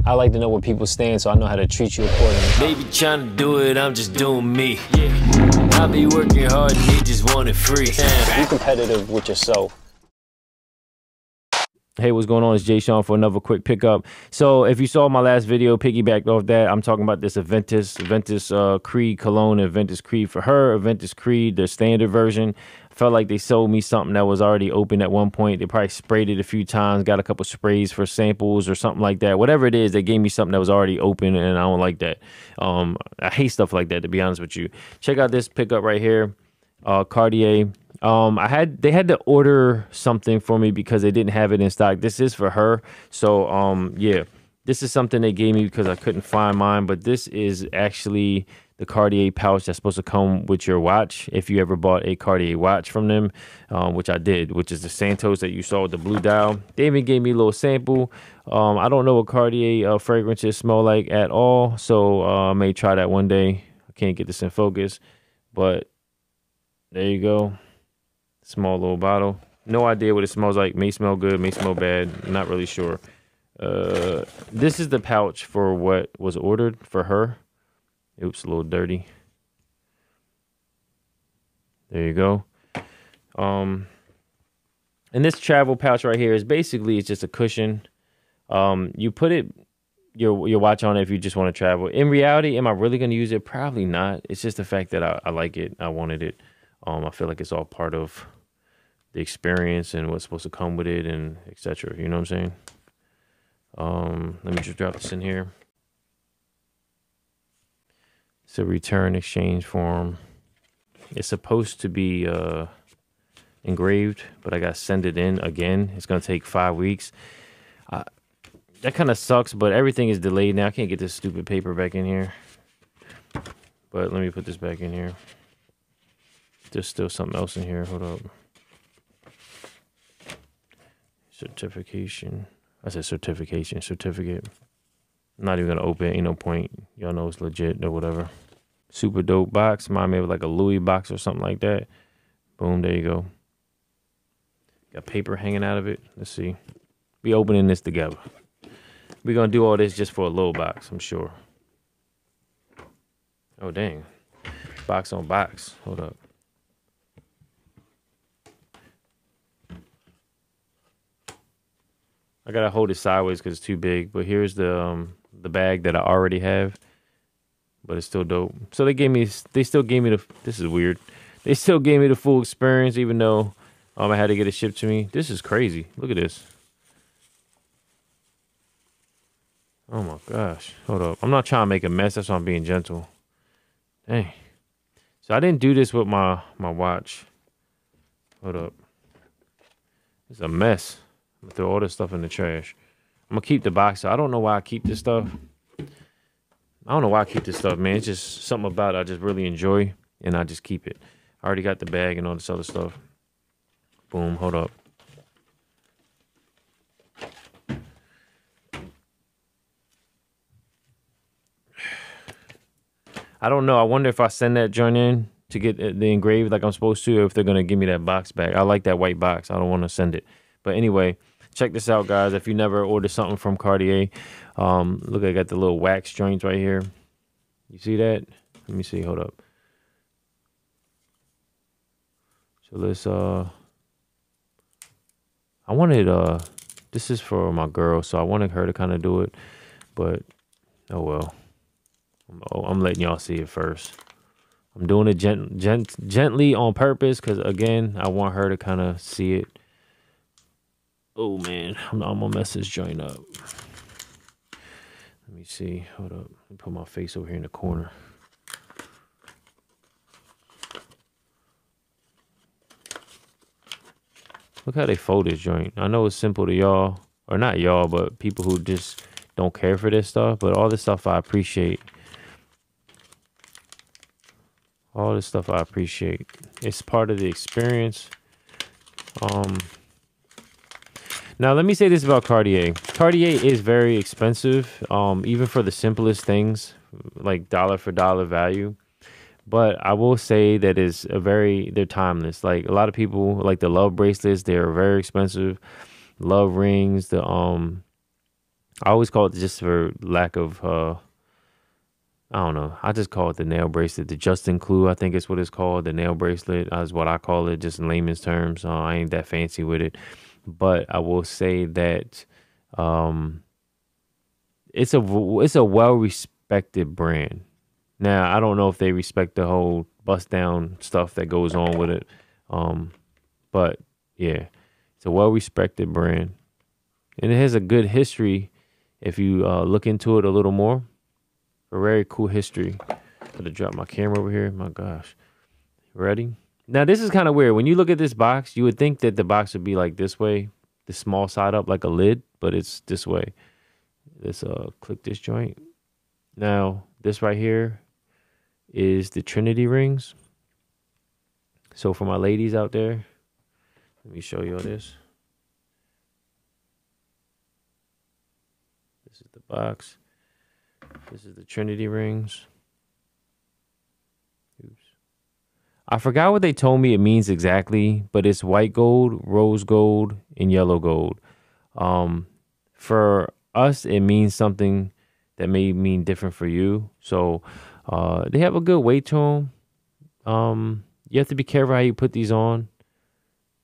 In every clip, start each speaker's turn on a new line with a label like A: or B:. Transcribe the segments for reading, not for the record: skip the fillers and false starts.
A: I like to know where people stand so I know how to treat you accordingly.
B: Baby trying to do it, I'm just doing me. I be working hard, they just want it free.
A: Be competitive with yourself.
C: Hey, what's going on? It's Jsean for another quick pickup. So if you saw my last video, piggybacked off that, I'm talking about this Aventus Creed Cologne, Aventus Creed for her, Aventus Creed, the standard version. Felt like they sold me something that was already open at one point. They probably sprayed it a few times, got a couple sprays for samples or something like that. Whatever it is, they gave me something that was already open, and I don't like that. I hate stuff like that, to be honest with you. Check out this pickup right here, Cartier. They had to order something for me because they didn't have it in stock. This is for her. So, yeah, this is something they gave me because I couldn't find mine, but this is actually the Cartier pouch that's supposed to come with your watch. If you ever bought a Cartier watch from them, which I did, which is the Santos that you saw with the blue dial. They even gave me a little sample. I don't know what Cartier fragrances smell like at all. So, I may try that one day. I can't get this in focus, but there you go. Small little bottle. No idea what it smells like. May smell good, may smell bad. Not really sure. This is the pouch for what was ordered for her. Oops, a little dirty. There you go. And this travel pouch right here is basically, it's just a cushion. You put your watch on it if you just want to travel. In reality, am I really going to use it? Probably not. It's just the fact that I like it. I wanted it. I feel like it's all part of the experience and what's supposed to come with it and etc. You know what I'm saying? Let me just drop this in here. It's a return exchange form. It's supposed to be engraved, but I got to send it in again. It's going to take 5 weeks. That kind of sucks, but everything is delayed now. I can't get this stupid paper back in here. But let me put this back in here. There's still something else in here. Hold up. Certification. I said certification. Certificate. I'm not even going to open it. Ain't no point. Y'all know it's legit or whatever. Super dope box. Remind me of like a Louis box or something like that. Boom. There you go. Got paper hanging out of it. Let's see. We opening this together. We're going to do all this just for a little box, I'm sure. Oh, dang. Box on box. Hold up. I gotta hold it sideways because it's too big. But here's the bag that I already have, but it's still dope. So they still gave me the. This is weird. They still gave me the full experience, even though I had to get it shipped to me. This is crazy. Look at this. Oh my gosh. Hold up. I'm not trying to make a mess. That's why I'm being gentle. Dang. So I didn't do this with my watch. Hold up. It's a mess. I'm gonna throw all this stuff in the trash. I'm gonna keep the box. I don't know why I keep this stuff. I don't know why I keep this stuff, man. It's just something about it I just really enjoy, and I just keep it. I already got the bag and all this other stuff. Boom. Hold up. I don't know. I wonder if I send that joint in to get the engraved like I'm supposed to, or if they're gonna give me that box back. I like that white box. I don't want to send it. But anyway, check this out, guys. If you never ordered something from Cartier, look, I got the little wax joints right here. You see that? Let me see. Hold up. So let's, I wanted, this is for my girl, so I wanted her to kind of do it. But, oh well. I'm letting y'all see it first. I'm doing it gently on purpose because, again, I want her to kind of see it. Oh, man, I'm going to mess this joint up. Let me see. Hold up. Let me put my face over here in the corner. Look how they fold this joint. I know it's simple to y'all, or not y'all, but people who just don't care for this stuff. But all this stuff I appreciate. All this stuff I appreciate. It's part of the experience. Now, let me say this about Cartier. Cartier is very expensive, even for the simplest things, like dollar for dollar value. But I will say that they're timeless. Like a lot of people like the love bracelets, they're very expensive. Love rings, the I always call it, just for lack of I don't know. I just call it the nail bracelet. The Justin Clue, I think is what it's called. The nail bracelet is what I call it, just in layman's terms. I ain't that fancy with it. But I will say that it's a well-respected brand. Now, I don't know if they respect the whole bust-down stuff that goes on with it. But, yeah, it's a well-respected brand. And it has a good history if you look into it a little more. A very cool history. I'm gonna drop my camera over here. My gosh. Ready? Now this is kind of weird. When you look at this box, you would think that the box would be like this way, the small side up like a lid, but it's this way. Let's click this joint. Now this right here is the Trinity rings. So for my ladies out there, let me show you all this. This is the box. This is the Trinity rings. Oops. I forgot what they told me it means exactly, but it's white gold, rose gold, and yellow gold. For us, it means something that may mean different for you. So they have a good weight to them. You have to be careful how you put these on.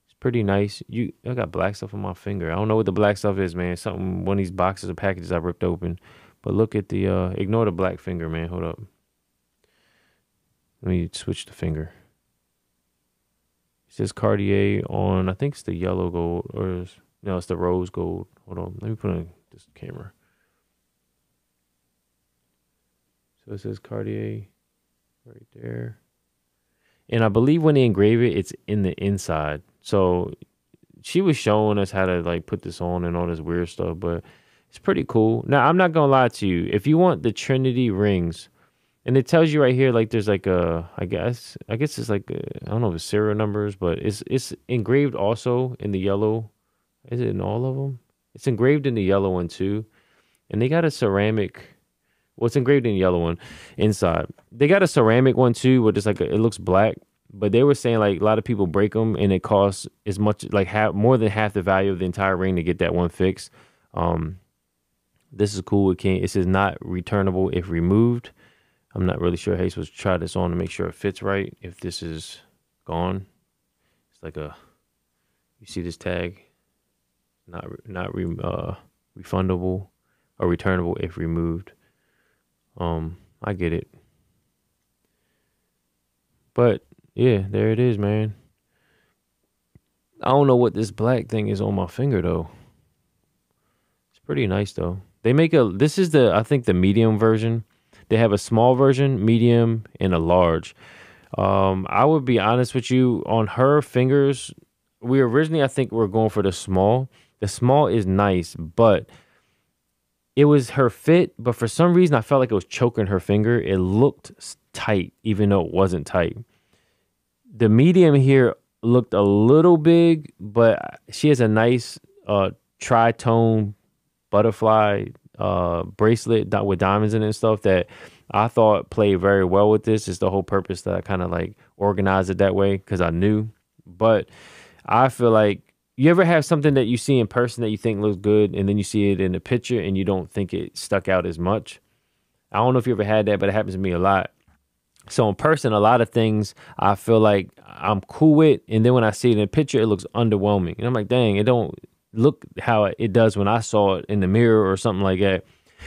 C: It's pretty nice. I got black stuff on my finger. I don't know what the black stuff is, man. Something, one of these boxes or packages I ripped open. But look at the, ignore the black finger, man. Hold up. Let me switch the finger. It says Cartier on, I think it's the yellow gold, or no, it's the rose gold. Hold on. Let me put on this camera. So it says Cartier right there. And I believe when they engrave it, it's in the inside. So she was showing us how to like put this on and all this weird stuff, but it's pretty cool. Now, I'm not going to lie to you. If you want the Trinity rings, and it tells you right here, like there's like a, I guess it's like, I don't know if it's serial numbers, but it's engraved also in the yellow. Is it in all of them? It's engraved in the yellow one too. And they got a ceramic, well, it's engraved in the yellow one inside. They got a ceramic one too, where it's like, it looks black. But they were saying like a lot of people break them and it costs as much, like more than half the value of the entire ring to get that one fixed. This is cool. It says not returnable if removed. I'm not really sure how you're supposed to try this on to make sure it fits right. If this is gone, it's like you see this tag, not refundable or returnable if removed. I get it. But yeah, there it is, man. I don't know what this black thing is on my finger though. It's pretty nice though. They make this is I think the medium version. They have a small version, medium, and a large. I would be honest with you, on her fingers, we originally, I think, were going for the small. The small is nice, but it was her fit. But for some reason, I felt like it was choking her finger. It looked tight, even though it wasn't tight. The medium here looked a little big, but she has a nice tri-tone butterfly bracelet with diamonds in it and stuff that I thought played very well with this. It's the whole purpose that I kind of like organized it that way because I knew. But I feel like, you ever have something that you see in person that you think looks good and then you see it in the picture and you don't think it stuck out as much? I don't know if you ever had that, but it happens to me a lot. So in person, a lot of things I feel like I'm cool with, and then when I see it in a picture, it looks underwhelming. And I'm like, dang, it don't look how it does when I saw it in the mirror or something like that.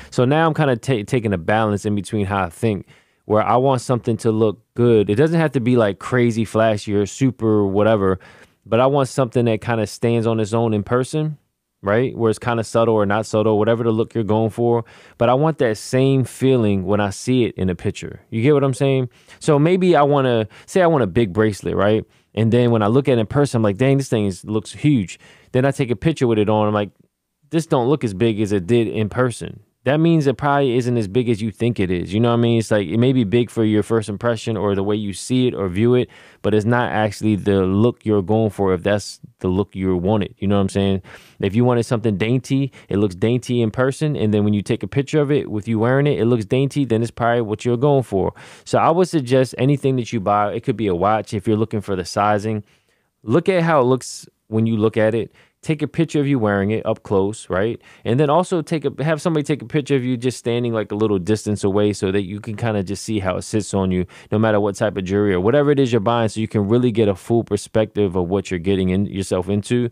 C: So now I'm kind of taking a balance in between how I think, where I want something to look good. It doesn't have to be like crazy flashy or super whatever, but I want something that kind of stands on its own in person, right? Where it's kind of subtle or not subtle, whatever the look you're going for. But I want that same feeling when I see it in a picture. You get what I'm saying? So maybe I want a big bracelet, right? And then when I look at it in person, I'm like, dang, this thing looks huge. Then I take a picture with it on. I'm like, this don't look as big as it did in person. That means it probably isn't as big as you think it is. You know what I mean? It's like, it may be big for your first impression or the way you see it or view it, but it's not actually the look you're going for if that's the look you wanted. You know what I'm saying? If you wanted something dainty, it looks dainty in person. And then when you take a picture of it with you wearing it, it looks dainty, then it's probably what you're going for. So I would suggest anything that you buy, it could be a watch if you're looking for the sizing. Look at how it looks when you look at it. take a picture of you wearing it up close, right? And then also have somebody take a picture of you just standing like a little distance away so that you can kind of just see how it sits on you, no matter what type of jewelry or whatever it is you're buying, so you can really get a full perspective of what you're getting yourself into.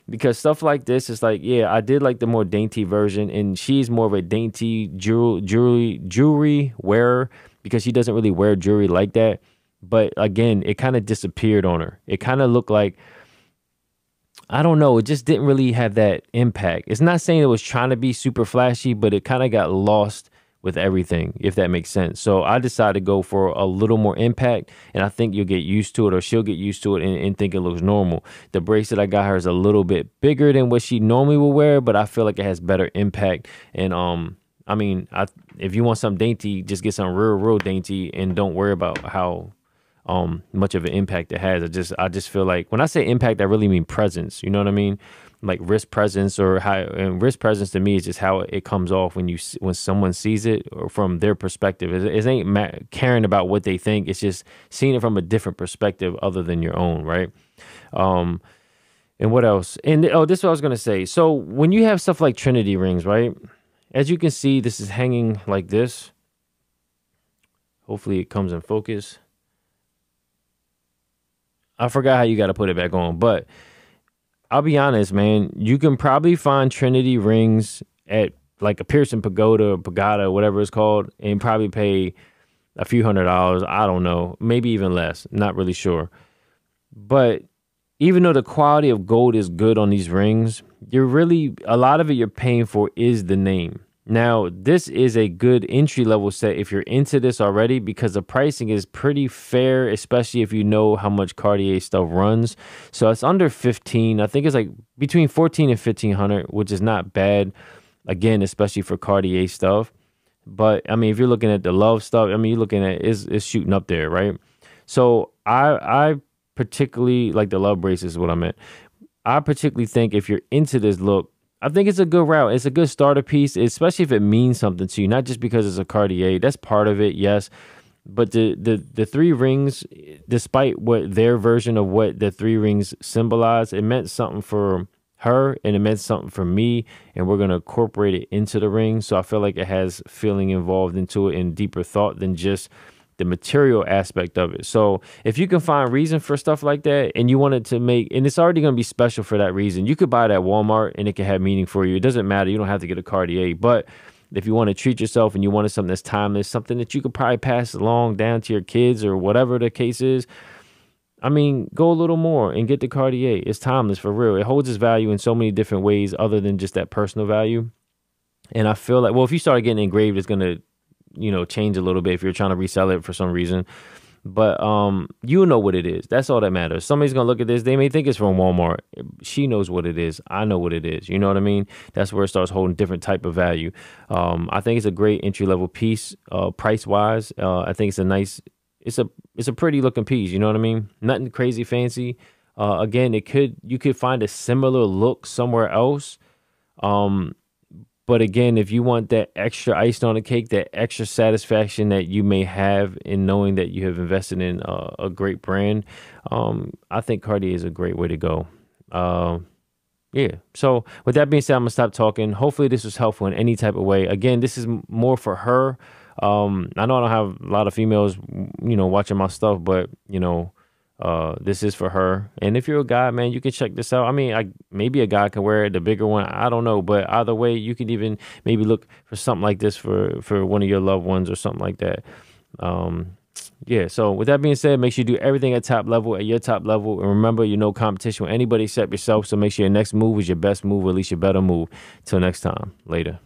C: Because stuff like this is like, yeah, I did like the more dainty version, and she's more of a dainty jewelry wearer because she doesn't really wear jewelry like that. But again, it kind of disappeared on her. It kind of looked like, I don't know, it just didn't really have that impact. It's not saying it was trying to be super flashy, but it kind of got lost with everything, if that makes sense. So I decided to go for a little more impact, and I think you'll get used to it, or she'll get used to it and think it looks normal. The bracelet I got her is a little bit bigger than what she normally will wear, but I feel like it has better impact. And I mean, if you want something dainty, just get something real dainty, and don't worry about how much of an impact it has. I just feel like when I say impact, I really mean presence. You know what I mean? Like wrist presence, and wrist presence to me is just how it comes off when someone sees it, or from their perspective. It ain't caring about what they think. It's just seeing it from a different perspective other than your own, right? And what else? And this is what I was gonna say. So when you have stuff like Trinity rings, right? As you can see, this is hanging like this. Hopefully it comes in focus. I forgot how you got to put it back on, but I'll be honest, man. You can probably find Trinity rings at like a Pearson Pagoda, whatever it's called, and probably pay a few $100s. I don't know, maybe even less. Not really sure. But even though the quality of gold is good on these rings, a lot of it you're paying for is the name. Now, this is a good entry-level set if you're into this already, because the pricing is pretty fair, especially if you know how much Cartier stuff runs. So it's under 15. I think it's like between 14 and 1500, which is not bad, again, especially for Cartier stuff. But, I mean, if you're looking at the Love stuff, I mean, you're looking at it's shooting up there, right? So I particularly like the Love bracelets is what I meant. I particularly think if you're into this look, I think it's a good route. It's a good starter piece, especially if it means something to you, not just because it's a Cartier. That's part of it, yes. But the three rings, despite what their version of what the three rings symbolize, it meant something for her and it meant something for me, and we're going to incorporate it into the ring. So I feel like it has feeling involved into it and deeper thought than just the material aspect of it. So if you can find reason for stuff like that, and you want it to make, and it's already going to be special for that reason, you could buy it at Walmart and it can have meaning for you. It doesn't matter. You don't have to get a Cartier. But if you want to treat yourself and you wanted something that's timeless, something that you could probably pass along down to your kids or whatever the case is, I mean, go a little more and get the Cartier. It's timeless for real. It holds its value in so many different ways other than just that personal value. And I feel like, well, if you start getting engraved, it's going to, change a little bit if you're trying to resell it for some reason. But you know what it is. That's all that matters. Somebody's going to look at this. They may think it's from Walmart. She knows what it is. I know what it is. You know what I mean? That's where it starts holding different type of value. I think it's a great entry-level piece, price-wise. I think it's a nice, it's a pretty looking piece. You know what I mean? Nothing crazy fancy. Again, you could find a similar look somewhere else. But again, if you want that extra icing on the cake, that extra satisfaction that you may have in knowing that you have invested in a great brand, I think Cartier is a great way to go. Yeah. So with that being said, I'm going to stop talking. Hopefully this was helpful in any type of way. Again, this is more for her. I know I don't have a lot of females, watching my stuff, but, this is for her. And if you're a guy, man, you can check this out. I mean, maybe a guy can wear it, the bigger one. I don't know. But either way, you can even maybe look for something like this for one of your loved ones or something like that. Yeah. So with that being said, make sure you do everything at top level, at your top level. And remember, you're no competition with anybody except yourself. So make sure your next move is your best move, or at least your better move. Till next time. Later.